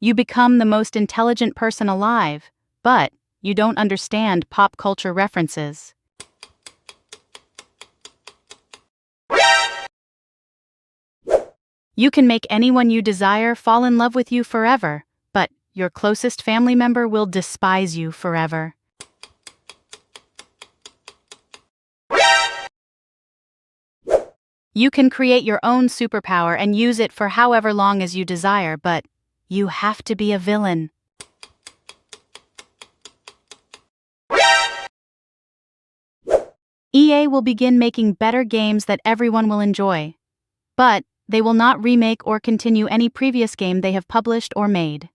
You become the most intelligent person alive, but you don't understand pop culture references. You can make anyone you desire fall in love with you forever, but your closest family member will despise you forever. You can create your own superpower and use it for however long as you desire, but you have to be a villain. EA will begin making better games that everyone will enjoy, but they will not remake or continue any previous game they have published or made.